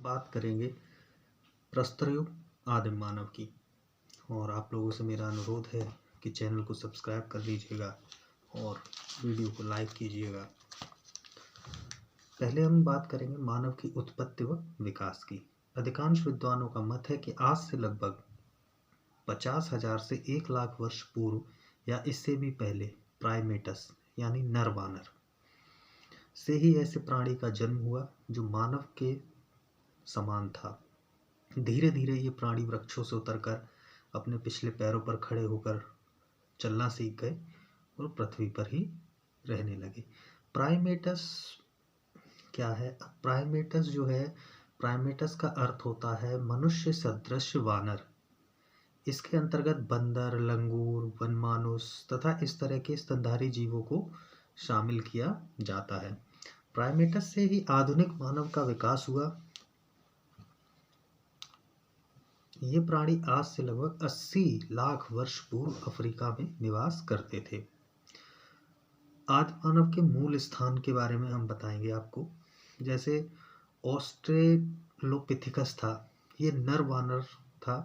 बात करेंगे प्रस्तर युग आदिम मानव की। और आप लोगों से मेरा अनुरोध है कि चैनल को सब्सक्राइब कर लीजिएगा और वीडियो को लाइक कीजिएगा। पहले हम बात करेंगे मानव की उत्पत्ति व विकास की। अधिकांश विद्वानों का मत है कि आज से लगभग 50,000 से 1,00,000 वर्ष पूर्व या इससे भी पहले प्राइमेटस यानी नर वानर से ही ऐसे प्राणी का जन्म हुआ जो मानव के समान था। धीरे धीरे ये प्राणी वृक्षों से उतरकर अपने पिछले पैरों पर खड़े होकर चलना सीख गए और पृथ्वी पर ही रहने लगे। प्राइमेटस क्या है? प्राइमेटस जो है, प्राइमेटस का अर्थ होता है मनुष्य सदृश वानर। इसके अंतर्गत बंदर, लंगूर, वनमानुष तथा इस तरह के स्तनधारी जीवों को शामिल किया जाता है। प्राइमेटस से ही आधुनिक मानव का विकास हुआ। ये प्राणी आज से लगभग 80 लाख वर्ष पूर्व अफ्रीका में निवास करते थे। आदि मानव के मूल स्थान के बारे में हम बताएंगे आपको। जैसे ऑस्ट्रेलोपिथिकस था, ये नर वानर था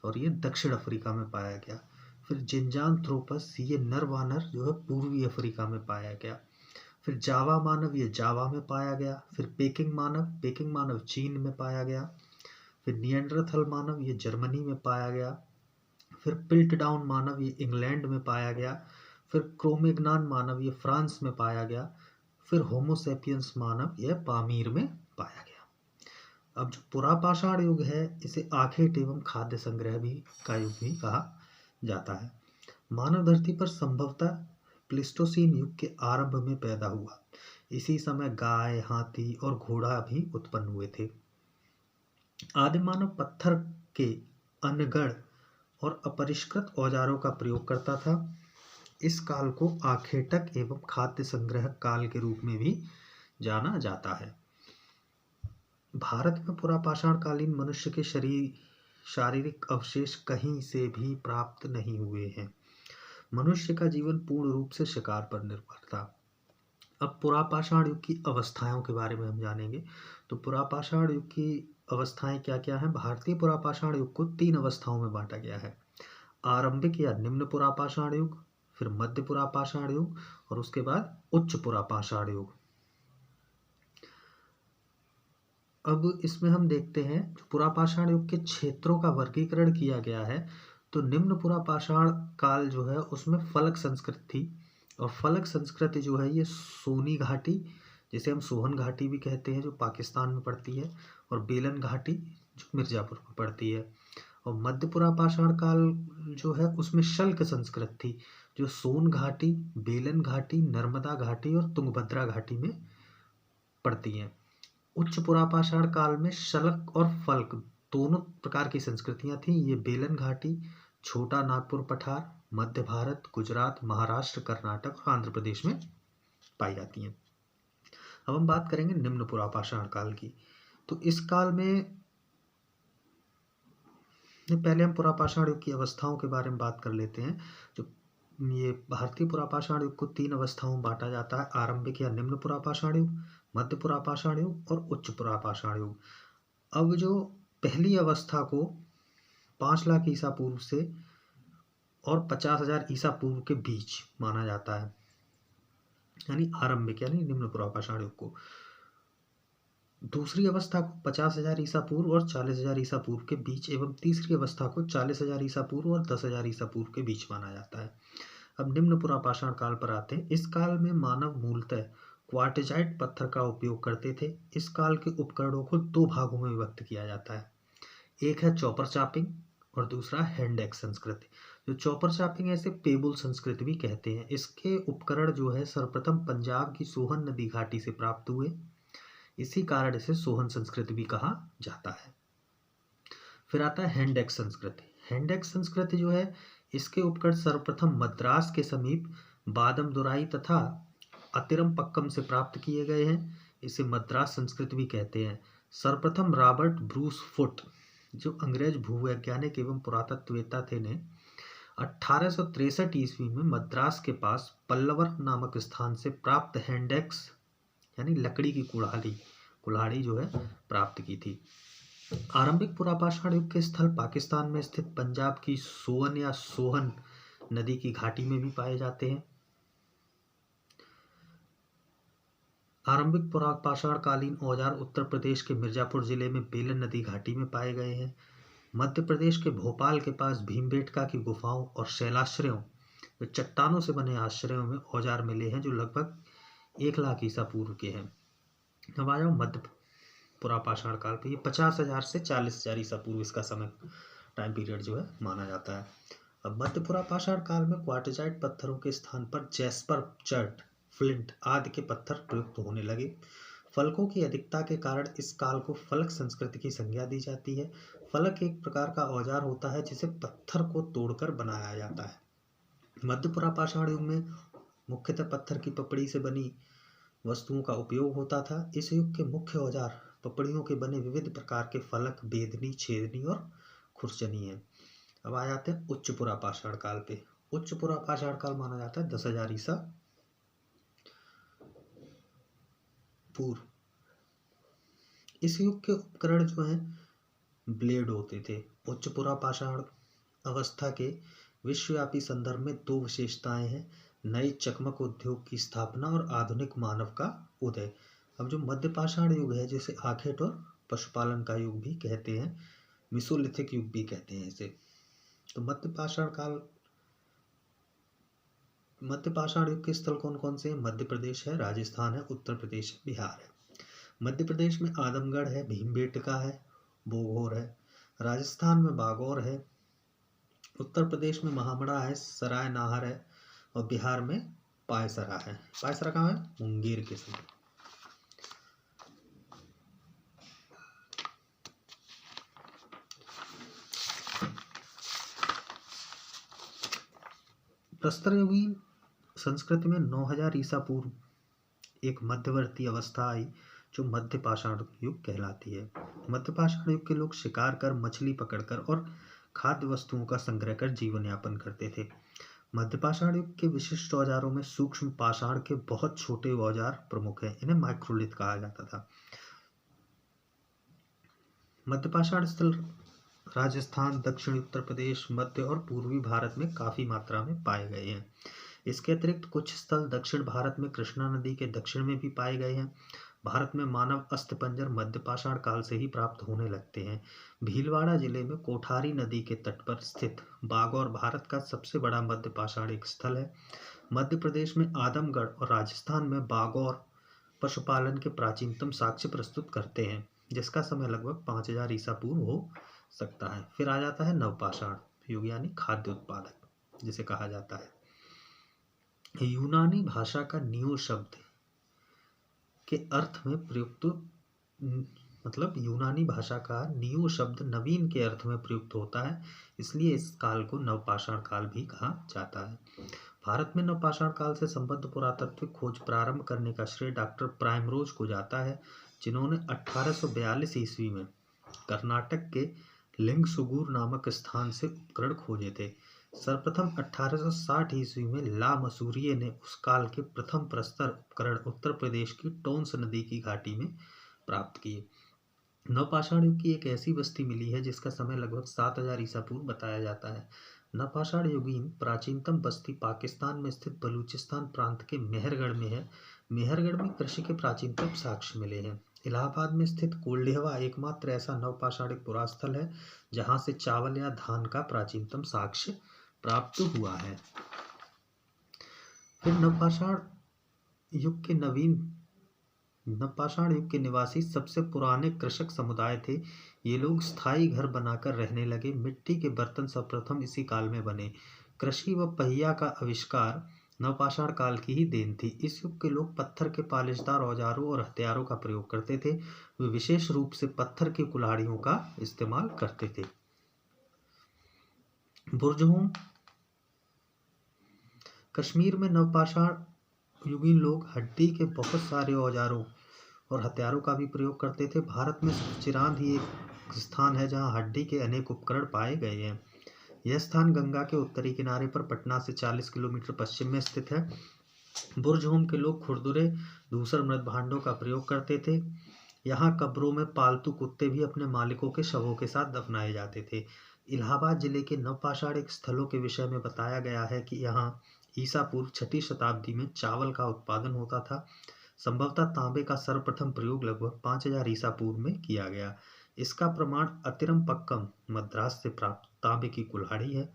और ये दक्षिण अफ्रीका में पाया गया। फिर जिंजांथ्रोपस, ये नर वानर जो है पूर्वी अफ्रीका में पाया गया। फिर जावा मानव, ये जावा में पाया गया। फिर पेकिंग मानव चीन में पाया गया। फिर निएंडरथल मानव, ये जर्मनी में पाया गया। फिर पिल्टडाउन मानव, ये इंग्लैंड में पाया गया। फिर क्रोमेग्नान मानव, ये फ्रांस में पाया गया। फिर होमोसेपियंस मानव, यह पामीर में पाया गया। अब जो पुरापाषाण युग है, इसे आखेट एवं खाद्य संग्रह का युग भी कहा जाता है। मानव धरती पर संभवतः प्लिस्टोसीन युग के आरंभ में पैदा हुआ। इसी समय गाय, हाथी और घोड़ा भी उत्पन्न हुए थे। आदिम मानव पत्थर के अनगढ़ और अपरिष्कृत औजारों का प्रयोग करता था। इस काल को आखेटक एवं खाद्य संग्रह काल के रूप में भी जाना जाता है। भारत में पुरापाषाण कालीन मनुष्य के शारीरिक अवशेष कहीं से भी प्राप्त नहीं हुए हैं। मनुष्य का जीवन पूर्ण रूप से शिकार पर निर्भर था। अब पुरापाषाण युग की अवस्थाओं के बारे में हम जानेंगे। तो पुरापाषाण युग की अवस्थाएं क्या क्या हैं? भारतीय पुरापाषाण युग को 3 अवस्थाओं में बांटा गया है। आरंभिक या निम्न पुरापाषाण युग, फिर मध्य पुरापाषाण युग और उसके बाद उच्च पुरापाषाण युग। अब इसमें हम देखते हैं जो पुरापाषाण युग के क्षेत्रों का वर्गीकरण किया गया है। तो निम्न पुरापाषाण काल जो है उसमें फलक संस्कृति थी। और फलक संस्कृति जो है ये सोनी घाटी, जिसे हम सोहन घाटी भी कहते हैं, जो पाकिस्तान में पड़ती है, और बेलन घाटी जो मिर्जापुर में पड़ती है। और मध्य पुरापाषाण काल जो है उसमें शल्क संस्कृति थी, जो सोन घाटी, बेलन घाटी, नर्मदा घाटी और तुंगभद्रा घाटी में पड़ती हैं। उच्च पुरापाषाण काल में शल्क और फल्क दोनों प्रकार की संस्कृतियां थीं। ये बेलन घाटी, छोटा नागपुर पठार, मध्य भारत, गुजरात, महाराष्ट्र, कर्नाटक और आंध्र प्रदेश में पाई जाती हैं। अब हम बात करेंगे निम्न पुरापाषाण काल की। तो इस काल में पहले हम पुरापाषाण युग की अवस्थाओं के बारे में बात कर लेते हैं। जो ये भारतीय पुरापाषाण युग को 3 अवस्थाओं में बांटा जाता है: आरंभिक या निम्न पुरापाषाण युग, मध्य पुरापाषाण युग और उच्च पुरापाषाण युग। अब जो पहली अवस्था को 5 लाख ईसा पूर्व से और 50,000 ईसा पूर्व के बीच माना जाता है, यानी आरंभिक यानी निम्न पुरापाषाण युग को। दूसरी अवस्था को 50,000 ईसा पूर्व और 40,000 ईसा पूर्व के बीच एवं तीसरी अवस्था को 40,000 ईसा पूर्व और 10,000 ईसा पूर्व के बीच माना जाता है। अब निम्न पुरापाषाण काल पर आते हैं। इस काल में मानव मूलतः क्वार्टजाइट पत्थर का उपयोग करते थे। इस काल के उपकरणों को 2 भागों में विभक्त किया जाता है। एक है चॉपर चापिंग और दूसरा हैंड एक्स संस्कृति। जो चॉपर चापिंग है इसे पेबुल संस्कृति भी कहते हैं। इसके उपकरण जो है सर्वप्रथम पंजाब की सोहन नदी घाटी से प्राप्त हुए। इसी कारण इसे सोहन संस्कृति भी कहा जाता है। फिर आता है हैंड एक्स संस्कृति। हैंड एक्स संस्कृति जो है इसके उपकरण सर्वप्रथम मद्रास के समीप बादमदुराई तथा अतिरमपक्कम से प्राप्त किए गए हैं। इसे मद्रास संस्कृति भी कहते हैं। सर्वप्रथम रॉबर्ट ब्रूस फुट, जो अंग्रेज भूवैज्ञानिक एवं पुरातत्ववेत्ता थे, ने 1863 ईस्वी में मद्रास के पास पल्लवर नामक स्थान से प्राप्त हैंड एक्स यानी लकड़ी की कुल्हाड़ी कुल्हाड़ी जो है प्राप्त की थी। आरंभिक पुरापाषाण युग के स्थल पाकिस्तान में स्थित पंजाब की सोन या सोहन नदी की घाटी में भी पाए जाते हैं। आरंभिक पुरापाषाण कालीन औजार उत्तर प्रदेश के मिर्जापुर जिले में बेलन नदी घाटी में पाए गए हैं। मध्य प्रदेश के भोपाल के पास भीमबेटका की गुफाओं और शैलाश्रयों, चट्टानों से बने आश्रयों में औजार मिले हैं जो लगभग 1 लाख ईसा पूर्व के हैं। अब आ जाओ मध्य पुरापाषाण काल पे। ये 50,000 से 40,000 ईसा पूर्व इसका समय टाइम पीरियड जो है माना जाता है। अब मध्य पुरापाषाण काल में क्वार्टजाइट पत्थरों के स्थान पर जैस्पर, चर्ट, फ्लिंट आदि के पत्थर प्रयुक्त होने लगे। फलकों की अधिकता के कारण इस काल को फलक संस्कृति की संज्ञा दी जाती है। फलक एक प्रकार का औजार होता है जिसे पत्थर को तोड़कर बनाया जाता है। मध्य पुरापाषाण युग में मुख्यतः पत्थर की पपड़ी से बनी वस्तुओं का उपयोग होता था। इस युग के मुख्य औजार पपड़ियों के बने विविध प्रकार के फलक, बेदनी, छेदनी और खुरचनी है। अब आ जाते हैं उच्च पुरापाषाण काल पे। उच्च पुरापाषाण काल माना जाता है 10,000 ईसा पूर्व। इस युग के उपकरण जो हैं ब्लेड होते थे। उच्च पुरापाषाण अवस्था के विश्वव्यापी संदर्भ में 2 विशेषताएं हैं: नए चकमक उद्योग की स्थापना और आधुनिक मानव का उदय। अब जो मध्यपाषाण युग है, जिसे आखेट और पशुपालन का युग भी कहते हैं, मिसोलिथिक युग भी कहते हैं इसे। तो मध्यपाषाण युग के स्थल कौन कौन से हैं? मध्य प्रदेश है, राजस्थान है, उत्तर प्रदेश है, बिहार है। मध्य प्रदेश में आदमगढ़ है, भीमबेटका है, बोघोर है। राजस्थान में बागौर है, उत्तर प्रदेश में महामड़ा है, सराय नाहर है, और बिहार में पायसरा है। पायसरा कहाँ है? मुंगेर के समय। प्रस्तर युगीन संस्कृति में 9,000 ईसा पूर्व एक मध्यवर्ती अवस्था आई जो मध्य पाषाण युग कहलाती है। मध्य पाषाण युग के लोग शिकार कर, मछली पकड़कर और खाद्य वस्तुओं का संग्रह कर जीवन यापन करते थे। मध्य पाषाण युग के विशिष्ट औजारों में सूक्ष्म पाषाण के बहुत छोटे औजार प्रमुख हैं। इन्हें माइक्रोलिथ कहा जाता था। मध्य पाषाण स्थल राजस्थान, दक्षिणी उत्तर प्रदेश, मध्य और पूर्वी भारत में काफी मात्रा में पाए गए हैं। इसके अतिरिक्त कुछ स्थल दक्षिण भारत में कृष्णा नदी के दक्षिण में भी पाए गए हैं। भारत में मानव अस्थिपंजर मध्य पाषाण काल से ही प्राप्त होने लगते हैं। भीलवाड़ा जिले में कोठारी नदी के तट पर स्थित बागौर भारत का सबसे बड़ा मध्य पाषाणिक स्थल है। मध्य प्रदेश में आदमगढ़ और राजस्थान में बागौर पशुपालन के प्राचीनतम साक्ष्य प्रस्तुत करते हैं, जिसका समय लगभग 5,000 ईसा पूर्व हो सकता है। फिर आ जाता है नवपाषाण युग यानी खाद्य उत्पादक जिसे कहा जाता है। यूनानी भाषा का नियो शब्द के अर्थ में प्रयुक्त यूनानी भाषा का नियो शब्द नवीन के अर्थ में प्रयुक्त होता है, इसलिए इस काल को नवपाषाण काल भी कहा जाता है। भारत में नवपाषाण काल से संबद्ध पुरातात्विक खोज प्रारंभ करने का श्रेय डॉक्टर प्राइमरोज को जाता है, जिन्होंने 1842 ईस्वी में कर्नाटक के लिंगसुगूर नामक स्थान से उपकरण खोजे थे। सर्वप्रथम 1860 ईस्वी में ला मसूरिये ने उस काल के प्रथम प्रस्तर उपकरण उत्तर प्रदेश की टोंस नदी की घाटी में प्राप्त किए। नवपाषाण युग की एक ऐसी बस्ती मिली है जिसका समय लगभग 7,000 ईसा पूर्व बताया जाता है। नवपाषाण युगीन प्राचीनतम बस्ती पाकिस्तान में स्थित बलूचिस्तान प्रांत के मेहरगढ़ में है। मेहरगढ़ में कृषि के प्राचीनतम साक्ष्य मिले हैं। इलाहाबाद में स्थित कोल्डेहवा एकमात्र ऐसा नवपाषाणिक पुरास्थल है जहां से चावल या धान का प्राचीनतम साक्ष्य प्राप्त हुआ है। फिर नवपाषाण युग के निवासी सबसे पुराने कृषक समुदाय थे। ये लोग स्थायी घर बनाकर रहने लगे। मिट्टी के बर्तन सर्वप्रथम इसी काल में बने। कृषि व पहिया का आविष्कार नवपाषाण काल की ही देन थी। इस युग के लोग पत्थर के पालिशदार औजारों और हथियारों का प्रयोग करते थे। वे विशेष रूप से पत्थर की कुल्हाड़ियों का इस्तेमाल करते थे। बुर्जहोम कश्मीर में नवपाषाण युगीन लोग हड्डी के बहुत सारे औजारों और हथियारों का भी प्रयोग करते थे। भारत में चिरांद ही एक स्थान है जहां हड्डी के अनेक उपकरण पाए गए हैं। यह स्थान गंगा के उत्तरी किनारे पर पटना से 40 किलोमीटर पश्चिम में स्थित है। बुर्जहोम के लोग खुरदुरे, धूसर मृत भांडों का प्रयोग करते थे। यहाँ कब्रों में पालतू कुत्ते भी अपने मालिकों के शवों के साथ दफनाए जाते थे। इलाहाबाद जिले के नवपाषाणिक स्थलों के विषय में बताया गया है कि यहाँ ईसा पूर्व 6वीं शताब्दी में चावल का उत्पादन होता था। संभवतः तांबे का सर्वप्रथम प्रयोग लगभग 5000 ईसा पूर्व में किया गया। इसका प्रमाण अतिरमपक्कम मद्रास से प्राप्त तांबे की कुल्हाड़ी है।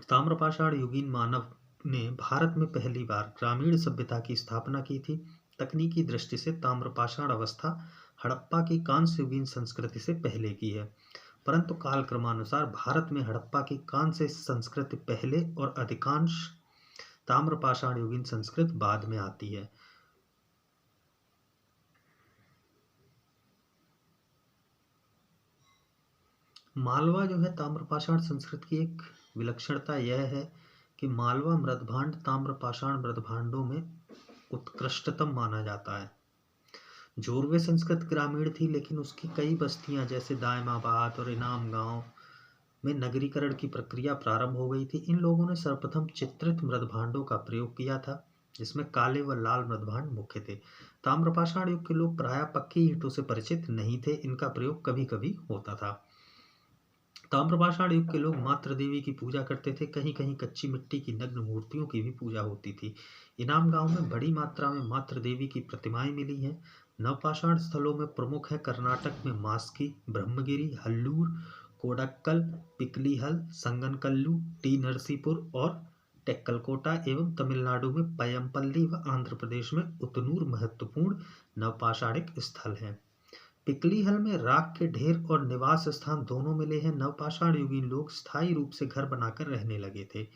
ताम्रपाषाण युगीन मानव ने भारत में पहली बार ग्रामीण सभ्यता की स्थापना की थी। तकनीकी दृष्टि से ताम्रपाषाण अवस्था हड़प्पा की कांस्य युगीन संस्कृति से पहले की है, परंतु कालक्रमानुसार भारत में हड़प्पा की कांस्य संस्कृति पहले और अधिकांश ताम्रपाषाण युगीन संस्कृति बाद में आती है। मालवा जो है ताम्रपाषाण संस्कृति की एक विलक्षणता यह है कि मालवा मृदभांड ताम्रपाषाण मृदभांडों में उत्कृष्टतम माना जाता है। जोरवे संस्कृत ग्रामीण थी, लेकिन उसकी कई बस्तियां जैसे दायमाबाद और इनाम गांव में नगरीकरण की प्रक्रिया प्रारंभ हो गई थी। इन लोगों ने सर्वप्रथम चित्रित मृदभांडों का प्रयोग किया था, जिसमें काले व लाल मृदभांड मुख्य थे। ताम्रपाषाण युग के लोग प्रायः पक्की ईंटों से परिचित नहीं थे, इनका प्रयोग कभी कभी होता था। ताम्रपाषाण युग के लोग मातृ देवी की पूजा करते थे। कहीं कहीं कच्ची मिट्टी की नग्न मूर्तियों की भी पूजा होती थी। इनाम गांव में बड़ी मात्रा में मातृ देवी की प्रतिमाएं मिली हैं। नवपाषाण स्थलों में प्रमुख है कर्नाटक में मास्की, ब्रह्मगिरी, हल्लूर, कोडक्कल, पिकलीहल, संगनकल्लू, टी नरसीपुर और टेक्कलकोटा एवं तमिलनाडु में पय्यमपल्ली व आंध्र प्रदेश में उतनूर महत्वपूर्ण नवपाषाणिक स्थल हैं। पिकलीहल में राख के ढेर और निवास स्थान दोनों मिले हैं। नवपाषाण युगीन लोग स्थायी रूप से घर बनाकर रहने लगे थे।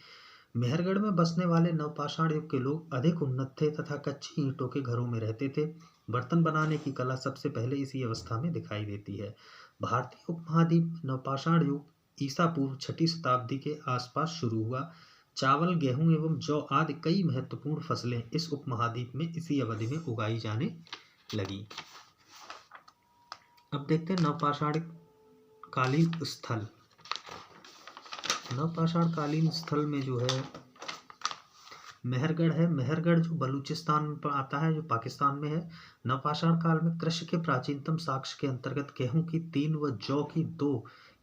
मेहरगढ़ में बसने वाले नवपाषाण युग के लोग अधिक उन्नत थे तथा कच्ची ईंटों के घरों में रहते थे। बर्तन बनाने की कला सबसे पहले इसी अवस्था में दिखाई देती है। भारतीय उपमहाद्वीप में नवपाषाण युग ईसा पूर्व 6वीं शताब्दी के आसपास शुरू हुआ। चावल, गेहूं एवं जौ आदि कई महत्वपूर्ण फसलें इस उपमहाद्वीप में इसी अवधि में उगाई जाने लगी। अब देखते हैं नवपाषाण कालीन स्थल। नवपाषाण कालीन स्थल में जो है मेहरगढ़ है। मेहरगढ़ जो बलूचिस्तान में आता है, जो पाकिस्तान में है। नवपाषाण काल में कृषि के प्राचीनतम साक्ष्य के अंतर्गत गेहूं की 3 व जौ की 2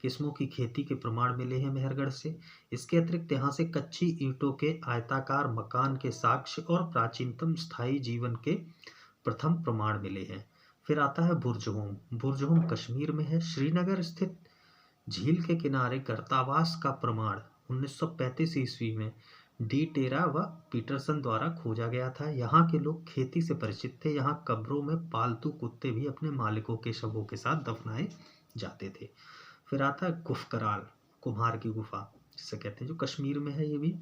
किस्मों की खेती के प्रमाण मिले हैं मेहरगढ़ से। इसके अतिरिक्त यहाँ से कच्ची ईंटों के आयताकार मकान के साक्ष्य और प्राचीनतम स्थायी जीवन के प्रथम प्रमाण मिले हैं। फिर आता है बुर्जहोम। बुर्जहोम कश्मीर में है। श्रीनगर स्थित झील के किनारे गर्तावास का प्रमाण 1935 ईस्वी में डी टेरा व पीटरसन द्वारा खोजा गया था। यहाँ के लोग खेती से परिचित थे। यहाँ कब्रों में पालतू कुत्ते भी अपने मालिकों के शवों के साथ दफनाए जाते थे। फिर आता है गुफकराल, कुम्हार की गुफा जिसे कहते हैं, जो कश्मीर में है। ये भी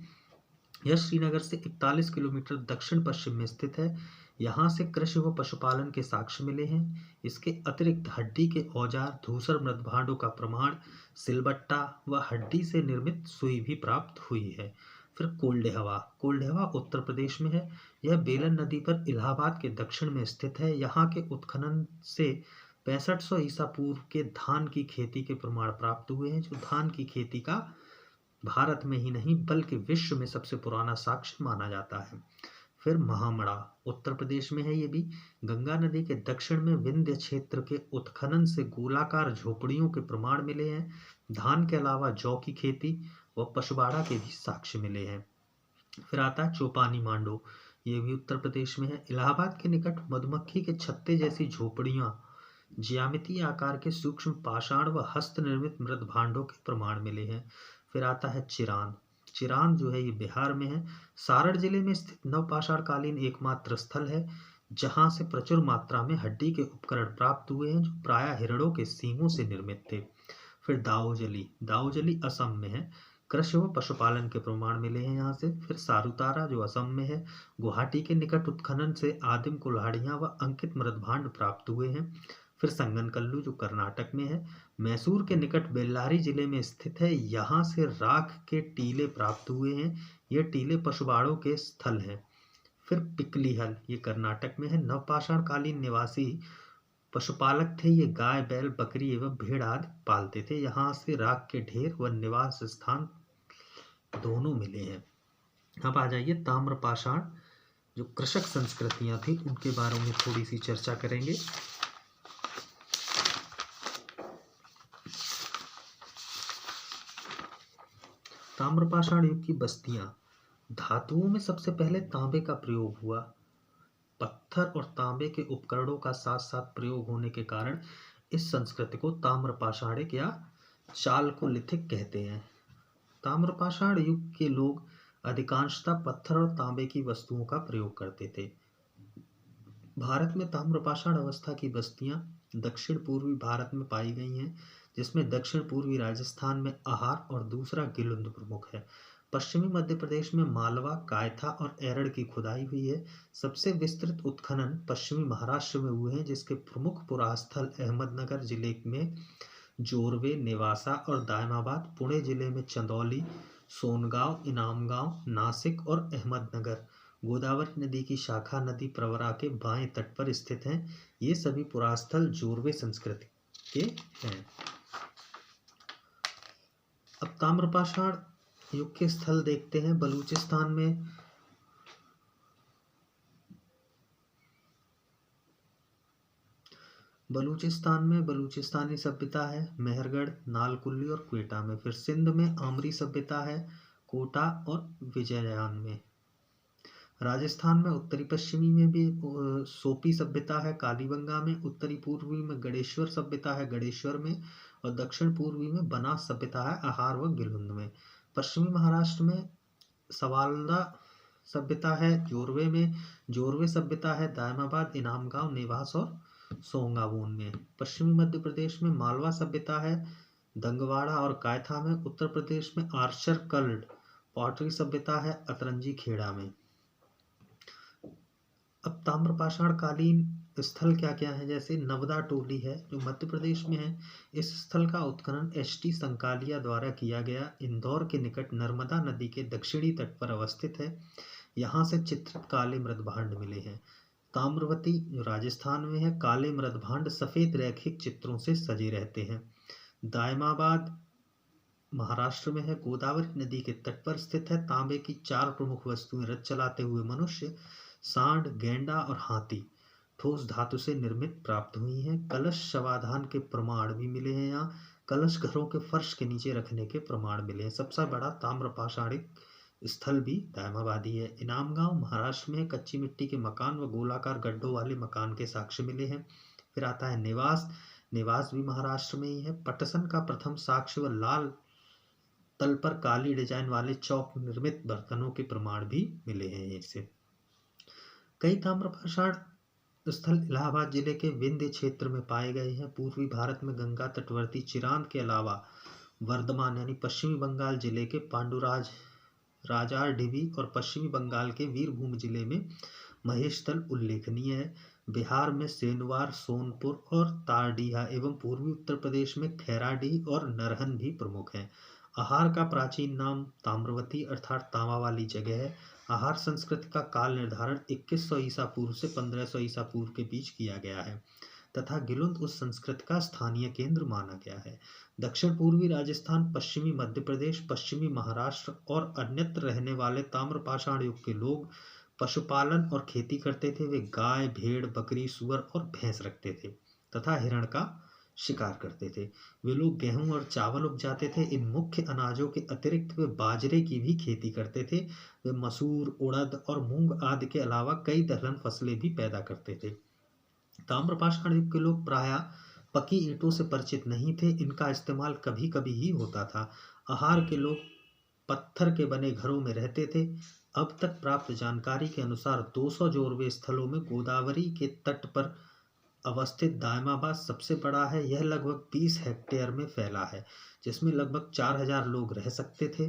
यह श्रीनगर से 41 किलोमीटर दक्षिण पश्चिम में स्थित है। यहाँ से कृषि व पशुपालन के साक्ष्य मिले हैं। इसके अतिरिक्त हड्डी के औजार, धूसर मृदभांडों का प्रमाण, सिलबट्टा व हड्डी से निर्मित सुई भी प्राप्त हुई है। फिर कोल्डेहवा। कोल्डेहवा उत्तर प्रदेश में है। यह बेलन नदी पर इलाहाबाद के दक्षिण में स्थित है। यहाँ के उत्खनन से 6500 ईसा पूर्व के धान की खेती के प्रमाण प्राप्त हुए हैं, जो धान की खेती का भारत में ही नहीं बल्कि विश्व में सबसे पुराना साक्ष्य माना जाता है। फिर महामड़ा उत्तर प्रदेश में है। ये भी गंगा नदी के दक्षिण में विंध्य क्षेत्र के उत्खनन से गोलाकार झोपड़ियों के प्रमाण मिले हैं। धान के अलावा जौ की खेती व पशुबाड़ा के भी साक्ष्य मिले हैं। फिर आता है चौपानी मांडो। ये भी उत्तर प्रदेश में है। इलाहाबाद के निकट मधुमक्खी के छत्ते जैसी झोपड़ियां, ज्यामितीय आकार के सूक्ष्म पाषाण व हस्त निर्मित मृद भांडों के प्रमाण मिले हैं। फिर आता है चिरान। चिरान जो है ये बिहार में है। सारण जिले में स्थित नवपाषाण कालीन एकमात्र स्थल है जहां से प्रचुर मात्रा में हड्डी के उपकरण प्राप्त हुए हैं, जो प्रायः हिरणों के सींगों से निर्मित थे। फिर दाऊजली। दाऊजली असम में है। कृषि व पशुपालन के प्रमाण मिले हैं यहाँ से। फिर सारुतारा जो असम में है। गुवाहाटी के निकट उत्खनन से आदिम कुल्हाड़ियां व अंकित मृदभांड प्राप्त हुए हैं। फिर संगनकल्लू जो कर्नाटक में है। मैसूर के निकट बेल्लारी जिले में स्थित है। यहाँ से राख के टीले प्राप्त हुए हैं। ये टीले पशुबाड़ों के स्थल हैं। फिर पिकलीहल, ये कर्नाटक में है। नवपाषाण कालीन निवासी पशुपालक थे। ये गाय, बैल, बकरी एवं भेड़ आदि पालते थे। यहाँ से राख के ढेर व निवास स्थान दोनों मिले हैं। अब आ जाइए ताम्रपाषाण जो कृषक संस्कृतियां थी उनके बारे में थोड़ी सी चर्चा करेंगे। ताम्रपाषाण युग की बस्तियां। धातुओं में सबसे पहले तांबे का प्रयोग हुआ। पत्थर और तांबे के उपकरणों का साथ साथ प्रयोग होने के कारण इस संस्कृति को ताम्रपाषाणिक या चालकोलिथिक कहते हैं। ताम्रपाषाण युग के लोग अधिकांशतः पत्थर और तांबे की वस्तुओं का प्रयोग करते थे। भारत में ताम्रपाषाण अवस्था की बस्तियां दक्षिण पूर्वी भारत में पाई गई हैं, जिसमें दक्षिण पूर्वी राजस्थान में अहार और दूसरा गिलुंद प्रमुख है। पश्चिमी मध्य प्रदेश में मालवा, कायथा और एरड़ की खुदाई हुई है। सबसे विस्तृत उत्खनन पश्चिमी महाराष्ट्र में हुए हैं, जिसके प्रमुख पुरास्थल अहमदनगर जिले में जोरवे, नेवासा और दायमाबाद, पुणे जिले में चंदौली, सोनगांव, इनामगांव, नासिक और अहमदनगर गोदावरी नदी की शाखा नदी प्रवरा के बाएं तट पर स्थित हैं। ये सभी पुरास्थल जोरवे संस्कृति के हैं। अब ताम्रपाषाण युग के स्थल देखते हैं। बलूचिस्तान में बलूचिस्तानी सभ्यता है, मेहरगढ़, नालकुल्ली और क्वेटा में। फिर सिंध में आमरी सभ्यता है, कोटा और विजययान में। राजस्थान में उत्तरी पश्चिमी में भी सोपी सभ्यता है, कालीबंगा में। उत्तरी पूर्वी में गणेश्वर सभ्यता है, गणेश्वर में। और दक्षिण पूर्वी में बनास सभ्यता है, आहार व गिलुंद में। पश्चिमी महाराष्ट्र में सवाल्दा सभ्यता है, जोरवे में। जोरवे सभ्यता है दायमाबाद, इनामगांव, नेवास और सोंगावून में। पश्चिमी मध्य प्रदेश में मालवा सभ्यता है, दंगवाड़ा और कायथा में। उत्तर प्रदेश में आर्चर कल्ड पॉटरी सभ्यता है, अतरंजी खेड़ा में। अब ताम्रपाषाण कालीन स्थल क्या क्या है, जैसे नवदा टोली है जो मध्य प्रदेश में है। इस स्थल का उत्खनन एच.टी. संकालिया द्वारा किया गया। इंदौर के निकट नर्मदा नदी के दक्षिणी तट पर अवस्थित है। यहाँ से चित्रित काले मृदभांड मिले हैं। ताम्रवती जो राजस्थान में है, काले मृदभांड सफेद रैखिक चित्रों से सजे रहते हैं। दायमाबाद महाराष्ट्र में है, गोदावरी नदी के तट पर स्थित है। तांबे की 4 प्रमुख वस्तुएं रथ चलाते हुए मनुष्य, सांड, गेंडा और हाथी ठोस धातु से निर्मित प्राप्त हुई हैं। कलश शवाधान के प्रमाण भी मिले हैं। यहाँ कलश घरों के फर्श के नीचे रखने के प्रमाण मिले हैं। सबसे बड़ा ताम्रपाषाणिक स्थल भी दायमाबादी है। इनामगांव महाराष्ट्र में कच्ची मिट्टी के मकान व गोलाकार गड्ढों वाले मकान के साक्ष्य मिले हैं। फिर आता है नेवास। नेवास भी महाराष्ट्र में ही है। पटसन का प्रथम साक्ष्य व लाल तल पर काली डिजाइन वाले चौक निर्मित बर्तनों के प्रमाण भी मिले हैं। इससे कई ताम्रपाषाण स्थल इलाहाबाद जिले के विंध्य क्षेत्र में पाए गए हैं। पूर्वी भारत में गंगा तटवर्ती चिरांद के अलावा वर्धमान यानी पश्चिमी बंगाल जिले के पांडुराज, राजारढिबी और पश्चिमी बंगाल के वीरभूम जिले में महेशतल उल्लेखनीय है। बिहार में सेनवार, सोनपुर और तारडीहा एवं पूर्वी उत्तर प्रदेश में खैराडीह और नरहन भी प्रमुख हैं। आहार का प्राचीन नाम ताम्रवती अर्थात तांबा वाली जगह है। आहार संस्कृति का काल निर्धारण 2100 ईसा पूर्व से 1500 ईसा पूर्व के बीच किया गया है तथा गिलुंद उस संस्कृति का स्थानीय केंद्र माना गया है। दक्षिण पूर्वी राजस्थान, पश्चिमी मध्य प्रदेश, पश्चिमी महाराष्ट्र और अन्यत्र रहने वाले ताम्रपाषाण युग के लोग पशुपालन और खेती करते थे। वे गाय, भेड़, बकरी, सुअर और भैंस रखते थे तथा हिरण का शिकार करते थे। वे लोग गेहूं और चावल उपजाते थे। इन मुख्य अनाजों के अतिरिक्त वे बाजरे की भी खेती करते थे। वे मसूर, उड़द और मूंग आदि के अलावा कई दलहन फसलें भी पैदा करते थे। ताम्रपाषाण युग के लोग प्रायः पकी ईंटों से परिचित नहीं थे। इनका इस्तेमाल कभी कभी ही होता था। आहार के लोग पत्थर के बने घरों में रहते थे। अब तक प्राप्त जानकारी के अनुसार 200 जोरवे स्थलों में गोदावरी के तट पर अवस्थित दायमाबाद सबसे बड़ा है। यह लगभग 20 हेक्टेयर में फैला है, जिसमें लगभग 4000 लोग रह सकते थे।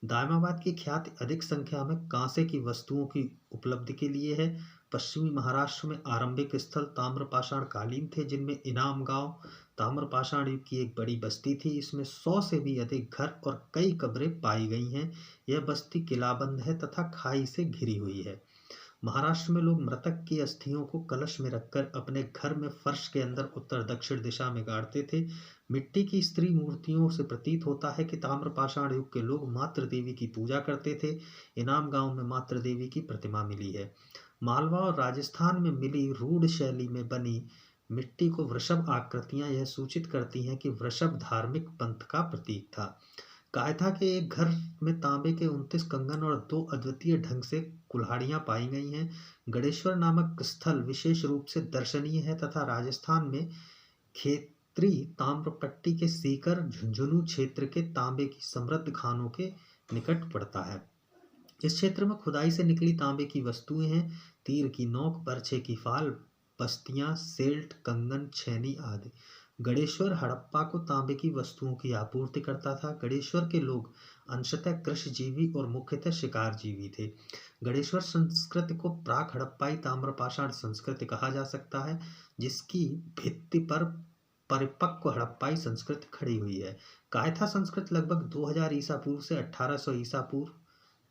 दायमाबाद की ख्याति अधिक संख्या में कांसे की वस्तुओं की उपलब्धि के लिए है। पश्चिमी महाराष्ट्र में आरंभिक स्थल ताम्रपाषाण कालीन थे, जिनमें इनाम गांव ताम्रपाषाण युग की एक बड़ी बस्ती थी। इसमें 100 से भी अधिक घर और कई कब्रें पाई गई हैं। यह बस्ती किलाबंद है तथा खाई से घिरी हुई है। महाराष्ट्र में लोग मृतक की अस्थियों को कलश में रखकर अपने घर में फर्श के अंदर उत्तर दक्षिण दिशा में गाड़ते थे। मिट्टी की स्त्री मूर्तियों से प्रतीत होता है कि ताम्रपाषाण युग के लोग मातृ देवी की पूजा करते थे। इनाम गांव में मातृ देवी की प्रतिमा मिली है। मालवा और राजस्थान में मिली रूढ़ शैली में बनी मिट्टी को वृषभ आकृतियां यह सूचित करती हैं कि वृषभ धार्मिक पंथ का प्रतीक था। कायथा के एक घर में तांबे के 29 कंगन और 2 अद्वितीय ढंग से कुल्हाड़ियां पाई गई हैं। गणेश्वर नामक स्थल विशेष रूप से दर्शनीय है तथा राजस्थान में खेतरी ताम्रपट्टी के सीकर झुंझुनू क्षेत्र के तांबे की समृद्ध खानों के निकट पड़ता है। इस क्षेत्र में खुदाई से निकली तांबे की वस्तुएं हैं, तीर की नोक, बर्छे की फाल, बस्तियां, सेल्ट, कंगन, छेनी आदि। गणेश्वर हड़प्पा को तांबे की वस्तुओं की आपूर्ति करता था। गणेश्वर के लोग अंशतः कृषिजीवी और मुख्यतः शिकारजीवी थे। गणेश्वर संस्कृति को प्राक हड़प्पाई ताम्रपाषाण संस्कृति कहा जा सकता है, जिसकी भित्ति पर परिपक्व हड़प्पाई संस्कृति खड़ी हुई है। कायथा संस्कृति लगभग 2000 ईसा पूर्व से 1800 ईसा पूर्व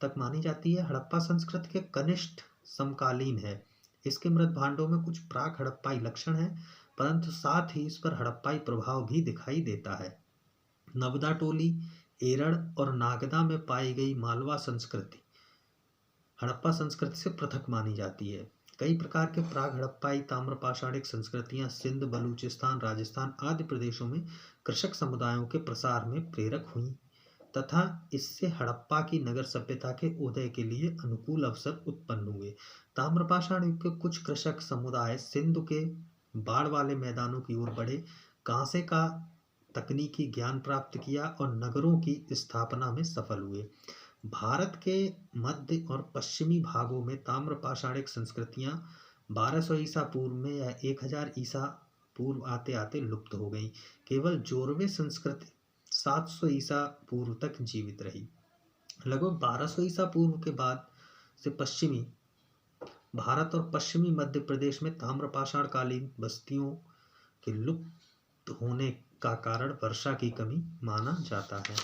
तक मानी जाती है। हड़प्पा संस्कृति के कनिष्ठ समकालीन है। इसके मृत भांडों में कुछ प्राक हड़प्पाई लक्षण हैं, परंतु साथ ही इस पर हड़प्पाई प्रभाव भी दिखाई देता है। नवदा टोली, एरड़ और नागदा में पाई गई मालवा संस्कृति हड़प्पा संस्कृति से पृथक मानी जाती है। कई प्रकार के प्राग हड़प्पाई ताम्रपाषाणिक संस्कृतियां सिंध, बलूचिस्तान, राजस्थान आदि प्रदेशों में कृषक समुदायों के प्रसार में प्रेरक हुई तथा इससे हड़प्पा की नगर सभ्यता के उदय के लिए अनुकूल अवसर उत्पन्न हुए। ताम्रपाषाण युग के कुछ कृषक समुदाय सिंधु के बाढ़ वाले मैदानों की ओर बढ़े, कांसे का तकनीकी ज्ञान प्राप्त किया और नगरों की स्थापना में सफल हुए। भारत के मध्य और पश्चिमी भागों में ताम्रपाषाणिक संस्कृतियां 1200 ईसा पूर्व में या 1000 ईसा पूर्व आते आते लुप्त हो गई। केवल जोरवे संस्कृति 700 ईसा पूर्व तक जीवित रही। लगभग 1200 ईसा पूर्व के बाद से पश्चिमी भारत और पश्चिमी मध्य प्रदेश में ताम्रपाषाण कालीन बस्तियों के लुप्त होने का कारण वर्षा की कमी माना जाता है।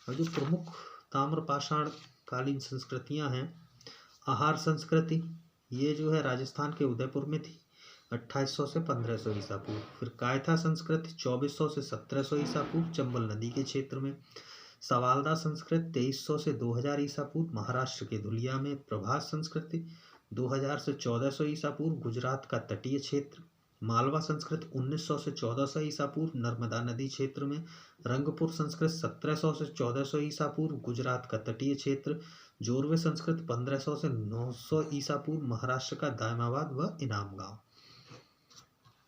और जो प्रमुख ताम्रपाषाण कालीन संस्कृतियां हैं, आहार संस्कृति, ये जो है राजस्थान के उदयपुर में थी 2800 से 1500 ईसा पूर्व। फिर कायथा संस्कृति 2400 से 1700 ईसा पूर्व चंबल नदी के क्षेत्र में। सवालदा संस्कृति 2300 से 2000 ईसा पूर्व महाराष्ट्र के धुलिया में। प्रभास संस्कृति 2000 से 1400 ईसा पूर्व गुजरात का तटीय क्षेत्र। मालवा संस्कृति 1900 से 1400 ईसा पूर्व नर्मदा नदी क्षेत्र में। रंगपुर संस्कृति 1700 से 1400 ईसा पूर्व गुजरात का तटीय क्षेत्र। जोरवे संस्कृति 1500 से 900 ईसा पूर्व महाराष्ट्र का दायमाबाद व इनाम गांव।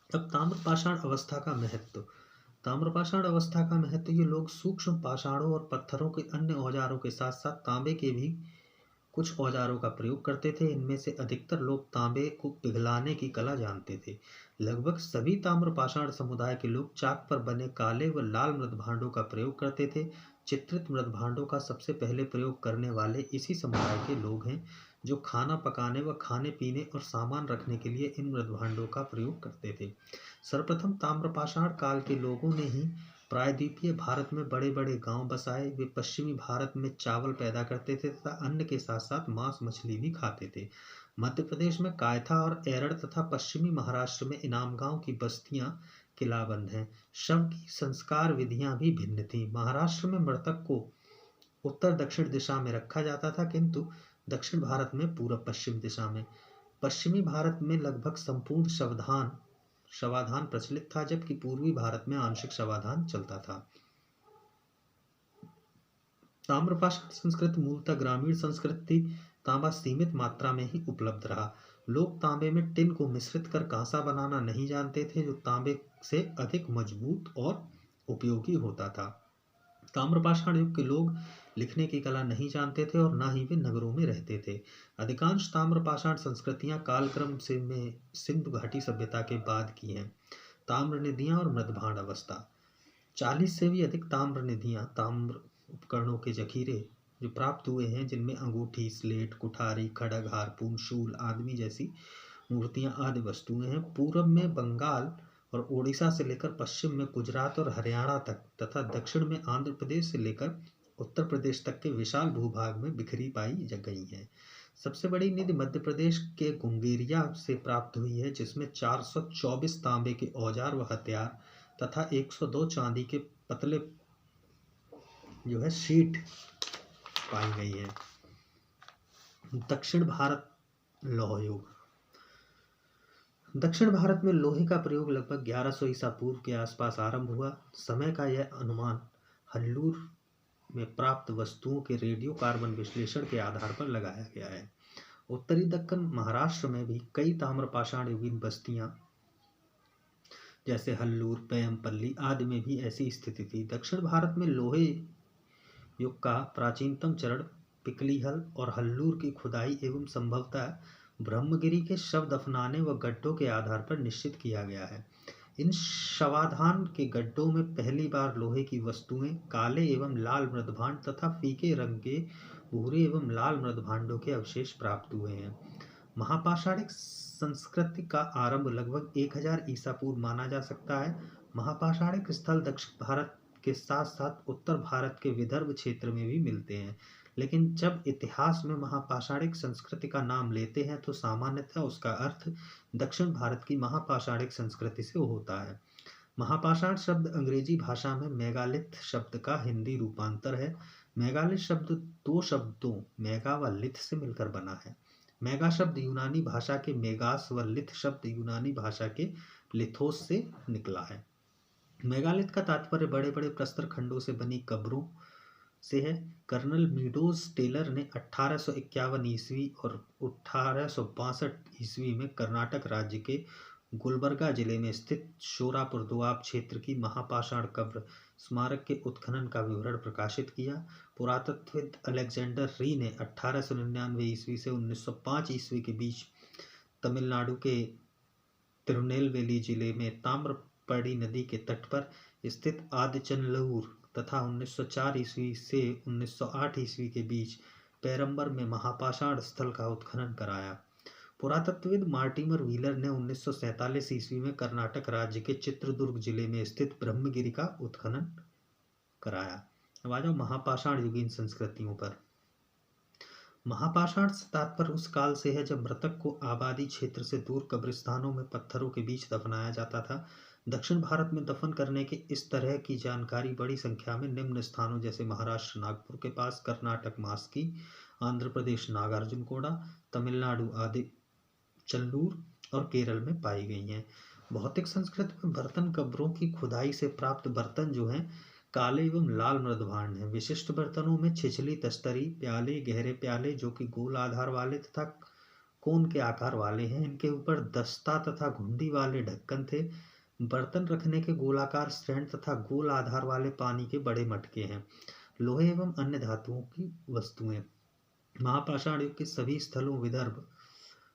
अब ताम्रपाषाण अवस्था का महत्व। ताम्रपाषाण अवस्था का महत्व, ये लोग सूक्ष्म पाषाणों और पत्थरों के अन्य औजारों के साथ साथ तांबे के भी कुछ औजारों का प्रयोग करते थे। इनमें से अधिकतर लोग तांबे को पिघलाने की कला जानते थे। लगभग सभी ताम्रपाषाण समुदाय के लोग चाक पर बने काले व लाल मृद भांडों का प्रयोग करते थे। चित्रित मृद भांडों का सबसे पहले प्रयोग करने वाले इसी समुदाय के लोग हैं, जो खाना पकाने व खाने पीने और सामान रखने के लिए इन मृद भांडों का प्रयोग करते थे। सर्वप्रथम ताम्रपाषाण काल के लोगों ने ही प्रायद्वीपीय भारत में बड़े बड़े गांव बसाए। वे पश्चिमी भारत में चावल पैदा करते थे तथा अन्न के साथ साथ मांस मछली भी खाते थे। मध्य प्रदेश में कायथा और एरड़ तथा पश्चिमी महाराष्ट्र में इनाम गांव की बस्तियां किलाबंद हैं। शव की संस्कार विधियां भी भिन्न थीं। महाराष्ट्र में मृतक को उत्तर दक्षिण दिशा में रखा जाता था, किंतु दक्षिण भारत में पूर्व पश्चिम दिशा में। पश्चिमी भारत में लगभग संपूर्ण शवाधान प्रचलित था, जबकि पूर्वी भारत में आंशिक शवाधान चलता था। ताम्रपाषाण संस्कृति मूलतः ग्रामीण संस्कृति थी। तांबा सीमित मात्रा में ही उपलब्ध रहा। लोग तांबे में टिन को मिश्रित कर कांसा बनाना नहीं जानते थे, जो तांबे से अधिक मजबूत और उपयोगी होता था। ताम्रपाषाण युग के लोग लिखने की कला नहीं जानते थे और न ही वे नगरों में रहते थे। अधिकांश ताम्रपाषाण संस्कृतियां कालक्रम से में सिंधु घाटी सभ्यता के बाद की हैं। ताम्र निधियां और मृदभांड अवस्था। 40 से भी अधिक ताम्र निधियां, ताम्र उपकरणों के जखीरे जो प्राप्त हुए हैं, जिनमें अंगूठी, स्लेट, कुठारी, खड़ग, हारपून, शूल, आदमी जैसी मूर्तियां आदि वस्तुएं हैं। पूर्व में बंगाल और ओडिशा से लेकर पश्चिम में गुजरात और हरियाणा तक तथा दक्षिण में आंध्र प्रदेश से लेकर उत्तर प्रदेश तक के विशाल भूभाग में बिखरी पाई गई है। सबसे बड़ी निधि मध्य प्रदेश के गुंगेरिया से प्राप्त हुई है, जिसमें 424 तांबे के औजार व हथियार तथा 102 चांदी के पतले जो है शीट पाई गई है। दक्षिण भारत लौह युग। दक्षिण भारत में लोहे का प्रयोग लगभग 1100 ईसा पूर्व के आसपास आरंभ हुआ। समय का यह अनुमान हल्लूर में प्राप्त वस्तुओं के रेडियो कार्बन विश्लेषण के आधार पर लगाया गया है। उत्तरी दक्कन महाराष्ट्र में भी कई ताम्रपाषाण युगीन बस्तियां जैसे हल्लूर, पेयमपल्ली आदि में भी ऐसी स्थिति थी। दक्षिण भारत में लोहे युग का प्राचीनतम चरण पिकलीहल और हल्लूर की खुदाई एवं संभवतः ब्रह्मगिरी के शव दफनाने व गड्ढों के आधार पर निश्चित किया गया है। इन शवाधान के गड्ढों में पहली बार लोहे की वस्तुएं, काले एवं लाल मृदभांड तथा फीके रंग के भूरे एवं लाल मृदभांडों के अवशेष प्राप्त हुए हैं। महापाषाणिक संस्कृति का आरंभ लगभग 1000 ईसा पूर्व माना जा सकता है। महापाषाणिक स्थल दक्षिण भारत के साथ साथ उत्तर भारत के विदर्भ क्षेत्र में भी मिलते हैं, लेकिन जब इतिहास में महापाषाणिक संस्कृति का नाम लेते हैं तो सामान्यतः उसका अर्थ दक्षिण भारत की महापाषाणिक संस्कृति से होता है। महापाषाण शब्द अंग्रेजी भाषा में मेगालिथ शब्द का हिंदी रूपांतर है। मेगालिथ शब्द दो शब्दों मेगा व लिथ से मिलकर बना है। मेगा शब्द यूनानी भाषा के मेगास व लिथ शब्द यूनानी भाषा के लिथोस से निकला है। मेगालिथ का तात्पर्य बड़े बड़े प्रस्तर खंडों से बनी कब्रों से है। कर्नल मीडोज टेलर ने 1851 ईस्वी और 1862 ईस्वी में कर्नाटक राज्य के गुलबर्गा जिले में स्थित शोरापुर दोआब क्षेत्र की महापाषाण कब्र स्मारक के उत्खनन का विवरण प्रकाशित किया। पुरातत्वविद अलेक्जेंडर री ने 1899 ईस्वी से 1905 ईस्वी के बीच तमिलनाडु के तिरुनेलवेली जिले में ताम्रपर्णी नदी के तट पर स्थित आदिचनल्लूर तथा 1904 ईस्वी से 1908 ईस्वी के बीच पेरम्बर में महापाषाण स्थल का उत्खनन कराया। पुरातत्वविद मार्टिमर व्हीलर ने 1947 ईस्वी में कर्नाटक राज्य के चित्रदुर्ग जिले में स्थित ब्रह्मगिरी का उत्खनन कराया। अब आ जाओ महापाषाण युगीन संस्कृतियों पर। महापाषाण से तात्पर्य उस काल से है जब मृतक को आबादी क्षेत्र से दूर कब्रिस्तानों में पत्थरों के बीच दफनाया जाता था। दक्षिण भारत में दफन करने के इस तरह की जानकारी बड़ी संख्या में निम्न स्थानों जैसे महाराष्ट्र नागपुर के पास, कर्नाटक मास्की, आंध्र प्रदेश नागार्जुनकोड़ा, तमिलनाडु आदि चल्लूर और केरल में पाई गई हैं। भौतिक संस्कृति में बर्तन कब्रों की खुदाई से प्राप्त बर्तन जो हैं काले एवं लाल मृदभांड हैं। विशिष्ट बर्तनों में छिछली, तस्तरी, प्याले, गहरे प्याले जो कि गोल आधार वाले तथा कोन के आकार वाले हैं। इनके ऊपर दस्ता तथा घुंडी वाले ढक्कन थे। बर्तन रखने के गोलाकार स्टैंड तथा गोल आधार वाले पानी के बड़े मटके हैं। लोहे एवं अन्य धातुओं की वस्तुएं। महापाषाण युग के सभी स्थलों विदर्भ,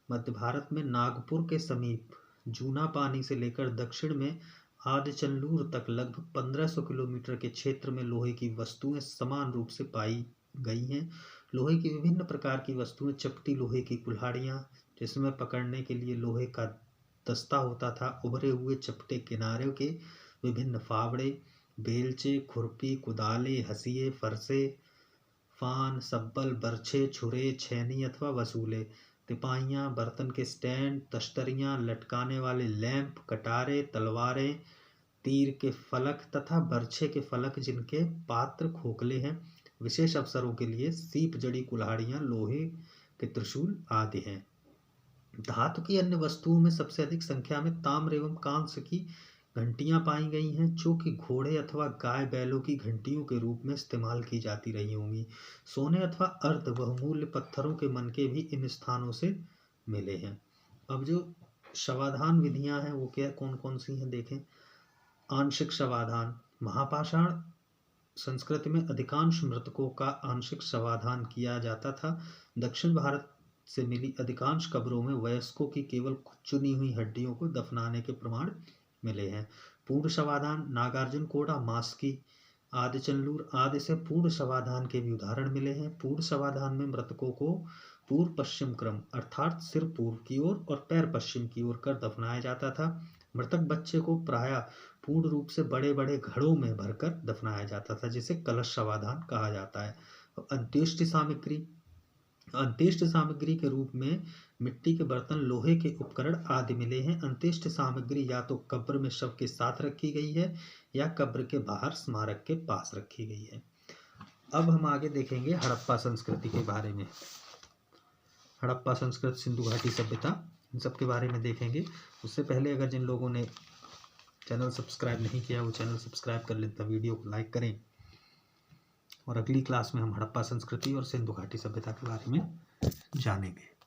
मध्य भारत में नागपुर के समीप जूना पानी से लेकर दक्षिण में आदिचल्लूर तक लगभग 1500 किलोमीटर के क्षेत्र में लोहे की वस्तुएं समान रूप से पाई गई हैं। लोहे की विभिन्न प्रकार की वस्तुएं, चपटी लोहे की कुल्हाड़ियां जिसमें पकड़ने के लिए लोहे का दस्ता होता था, उभरे हुए चपटे किनारों के विभिन्न फावड़े, बेलचे, खुरपी, कुदाले, हंसिए, फरसे, फान, सब्बल, बर्छे, छुरे, छेनी अथवा वसूले, तिपाहियाँ, बर्तन के स्टैंड, तश्तरियाँ, लटकाने वाले लैंप, कटारे, तलवारें, तीर के फलक तथा बर्छे के फलक जिनके पात्र खोखले हैं। विशेष अवसरों के लिए सीप जड़ी कुल्हाड़ियाँ, लोहे के त्रिशूल आदि हैं। धातु की अन्य वस्तुओं में सबसे अधिक संख्या में ताम्र एवं कांस्य की घंटियां पाई गई हैं जो कि घोड़े अथवा गाय बैलों की घंटियों के रूप में इस्तेमाल की जाती रही होंगी। सोने अथवा अर्ध बहुमूल्य पत्थरों के मनके भी इन स्थानों से मिले हैं। अब जो शवाधान विधियां हैं वो क्या कौन कौन सी हैं देखें। आंशिक शवाधान। महापाषाण संस्कृति में अधिकांश मृतकों का आंशिक शवाधान किया जाता था। दक्षिण भारत से मिली अधिकांश कब्रों में वयस्कों की केवल कुछ चुनी हुई हड्डियों को दफनाने के प्रमाण मिले हैं। पूर्ण शवाधान। नागार्जुनकोड़ा, मास्की, आदिचल्लूर आदि से पूर्ण शवाधान के भी उदाहरण मिले हैं। पूर्ण शवाधान में मृतकों को पूर्व पश्चिम क्रम अर्थात सिर पूर्व की ओर और पैर पश्चिम की ओर कर दफनाया जाता था। मृतक बच्चे को प्रायः पूर्ण रूप से बड़े बड़े घड़ों में भरकर दफनाया जाता था जिसे कलश शवाधान कहा जाता है। अंत्येष्टि सामग्री। अंत्येष्टि सामग्री के रूप में मिट्टी के बर्तन, लोहे के उपकरण आदि मिले हैं। अंत्येष्टि सामग्री या तो कब्र में शव के साथ रखी गई है या कब्र के बाहर स्मारक के पास रखी गई है। अब हम आगे देखेंगे हड़प्पा संस्कृति के बारे में। हड़प्पा संस्कृति, सिंधु घाटी सभ्यता, इन सब के बारे में देखेंगे। उससे पहले अगर जिन लोगों ने चैनल सब्सक्राइब नहीं किया वो चैनल सब्सक्राइब कर लें, वीडियो को लाइक करें और अगली क्लास में हम हड़प्पा संस्कृति और सिंधु घाटी सभ्यता के बारे में जानेंगे।